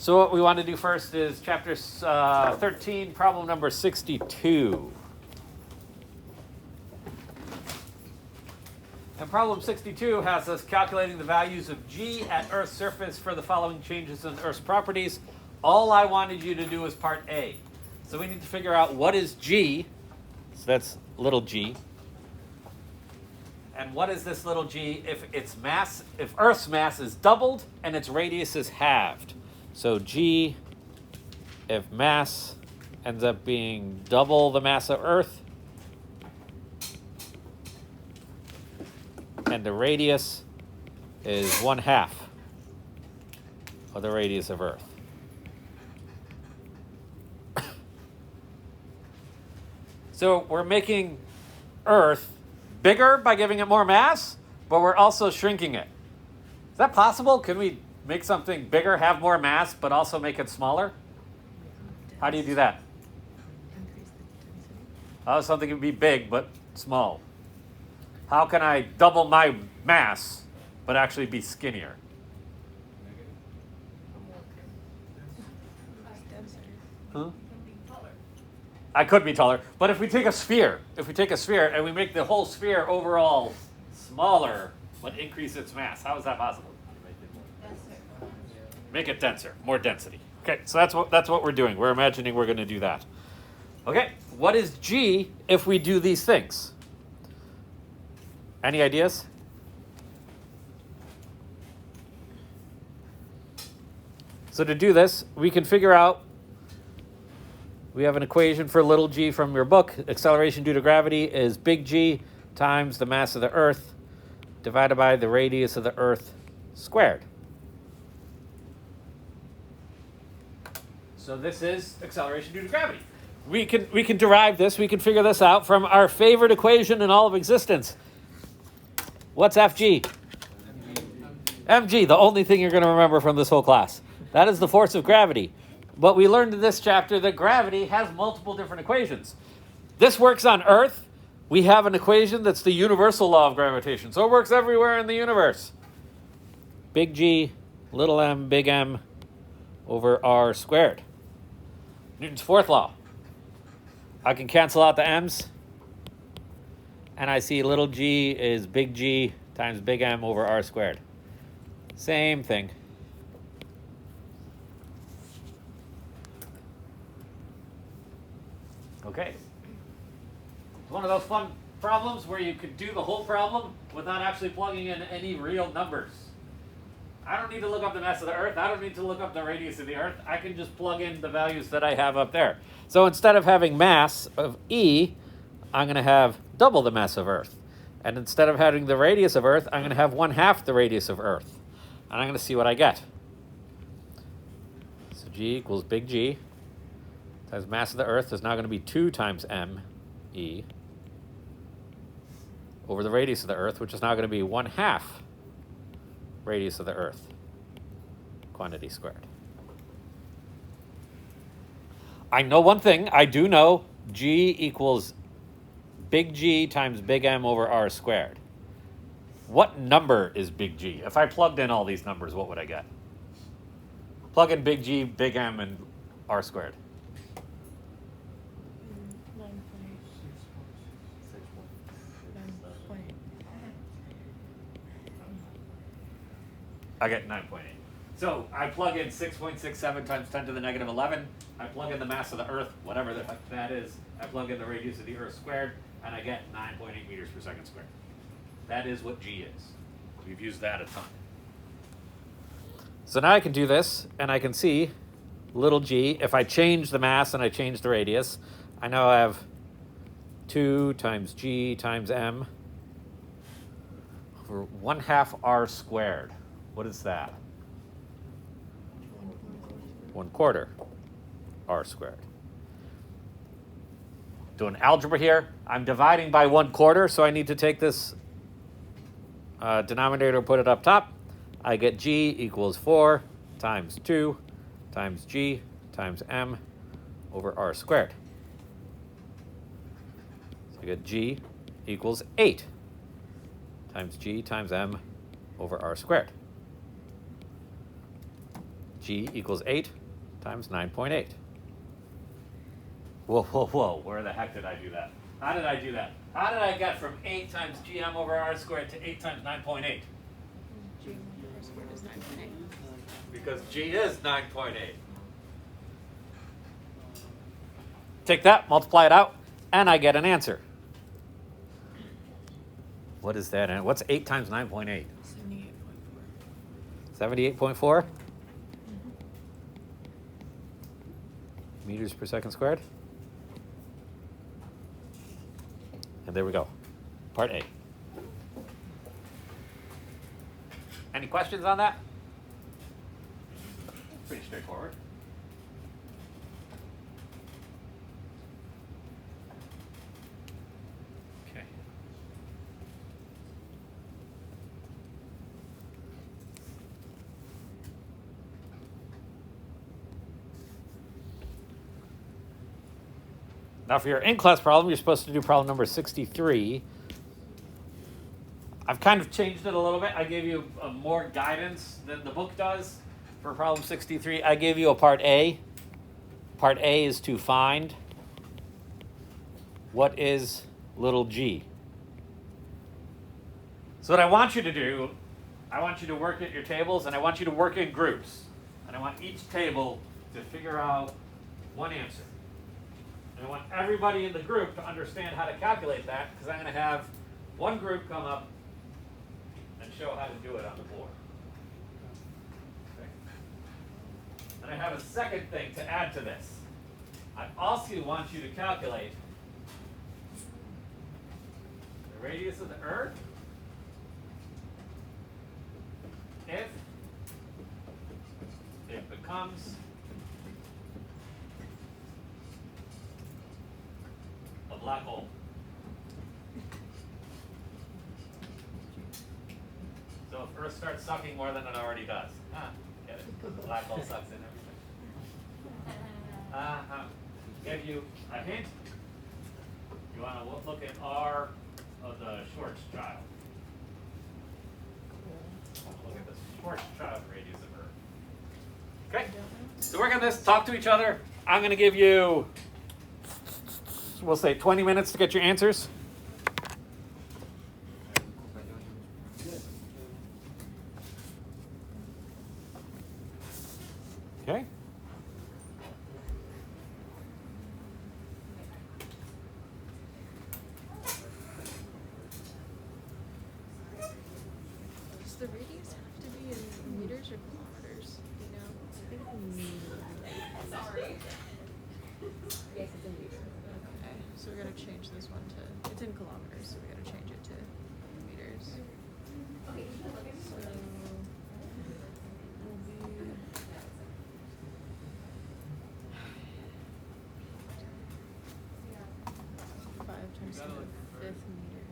So what we want to do first is chapter 13, problem number 62. And problem 62 has us calculating the values of G at Earth's surface for the following changes in Earth's properties. All I wanted you to do is part A. So we need to figure out what is G. So that's little g. And what is this little g if Earth's mass is doubled and its radius is halved? So G, if mass ends up being double the mass of Earth, and the radius is 1/2 of the radius of Earth. So we're making Earth bigger by giving it more mass, but we're also shrinking it. Is that possible? Can we make something bigger, have more mass, but also make it smaller? How do you do that? How something can be big but small? How can I double my mass but actually be skinnier? Huh? I could be taller, but if we take a sphere and we make the whole sphere overall smaller but increase its mass, how is that possible? Make it denser, more density. Okay, so that's what we're doing. We're imagining we're going to do that. Okay, what is G if we do these things? Any ideas? So to do this, we can figure out, we have an equation for little g from your book. Acceleration due to gravity is big G times the mass of the Earth divided by the radius of the Earth squared. So this is acceleration due to gravity. We can derive this, we can figure this out from our favorite equation in all of existence. What's Fg? Mg, the only thing you're going to remember from this whole class. That is the force of gravity. But we learned in this chapter that gravity has multiple different equations. This works on Earth. We have an equation that's the universal law of gravitation. So it works everywhere in the universe. Big G, little m, big M over r squared. Newton's fourth law. I can cancel out the m's. And I see little g is big G times big M over r squared. Same thing. Okay. It's one of those fun problems where you could do the whole problem without actually plugging in any real numbers. I don't need to look up the mass of the Earth. I don't need to look up the radius of the Earth. I can just plug in the values that I have up there. So instead of having mass of E, I'm going to have double the mass of Earth. And instead of having the radius of Earth, I'm going to have 1/2 the radius of Earth. And I'm going to see what I get. So G equals big G times mass of the Earth is now going to be 2 times m(e) over the radius of the Earth, which is now going to be 1/2 radius of the Earth, quantity squared. I know one thing. I do know G equals big G times big M over r squared. What number is big G? If I plugged in all these numbers, what would I get? Plug in big G, big M, and r squared. I get 9.8. So I plug in 6.67 times 10 to the negative 11. I plug in the mass of the Earth, whatever the heck that is. I plug in the radius of the Earth squared, and I get 9.8 meters per second squared. That is what G is. We've used that a ton. So now I can do this, and I can see little g. If I change the mass and I change the radius, I now have 2 times G times M over 1/2 r squared. What is that? 1/4 r squared. Doing algebra here. I'm dividing by 1/4, so I need to take this denominator and put it up top. I get G equals 4 times 2 times G times M over r squared. So I get G equals 8 times G times M over r squared. G G equals 8 times 9.8. Whoa, whoa, whoa. Where the heck did I do that? How did I do that? How did I get from 8 times GM over R squared to 8 times 9.8? GM over R squared is 9.8. Because G is 9.8. Take that, multiply it out, and I get an answer. What is that? And what's 8 times 9.8? 78.4. 78.4 meters per second squared. And there we go. Part A. Any questions on that? Pretty straightforward. Okay. Now for your in-class problem, you're supposed to do problem number 63. I've kind of changed it a little bit. I gave you more guidance than the book does for problem 63. I gave you a part A. Part A is to find what is little g. So what I want you to do, I want you to work at your tables, and I want you to work in groups. And I want each table to figure out one answer. And I want everybody in the group to understand how to calculate that, because I'm going to have one group come up and show how to do it on the board. Okay. And I have a second thing to add to this. I also want you to calculate the radius of the Earth if it becomes a black hole. So if Earth starts sucking more than it already does. Get it? The black hole sucks in everything. Give you a hint. You want to look at R of the Schwarzschild. Look at the Schwarzschild radius of Earth. Okay? So work on this, talk to each other. I'm going to give you, we'll say 20 minutes to get your answers. Okay? Does the radius have to be in meters or kilometers? You know? Sorry. Yes, it's in meters. Okay, so we're gonna change this one to, it's in kilometers, so we gotta change it to meters. Okay. So, will be 5 times 10 to the 5th meter.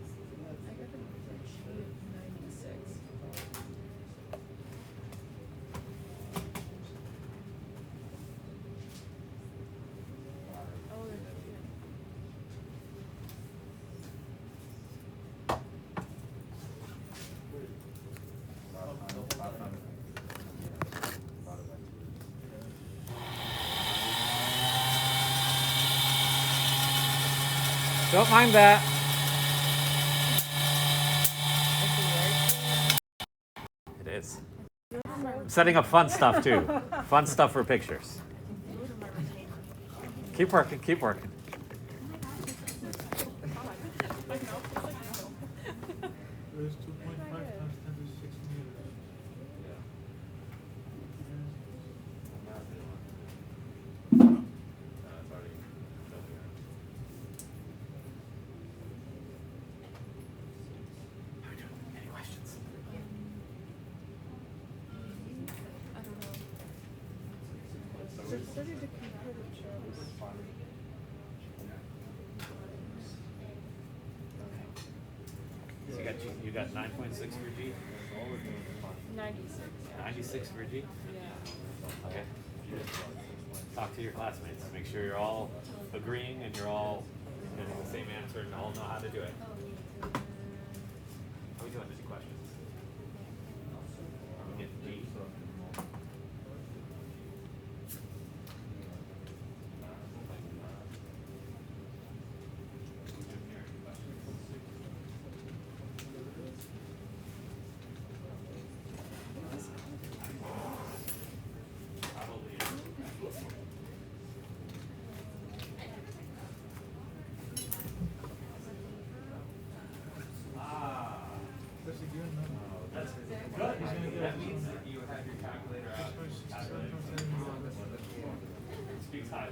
I got the G of 96. Oh, they're good. Don't mind that. It is. I'm setting up fun stuff too. Fun stuff for pictures. Keep working, keep working. There's 2.5 times 10 to 6 meters. So you got 9.6 for G, 96. 96 for G. Yeah. Okay. Talk to your classmates. Make sure you're all agreeing and you're all getting the same answer and all know how to do it. How are we doing? Any questions? We get G. Probably. That's a good number. That's good. He's gonna get That this means one. that you have your calculator out. That's why 67.7 Speaks highly.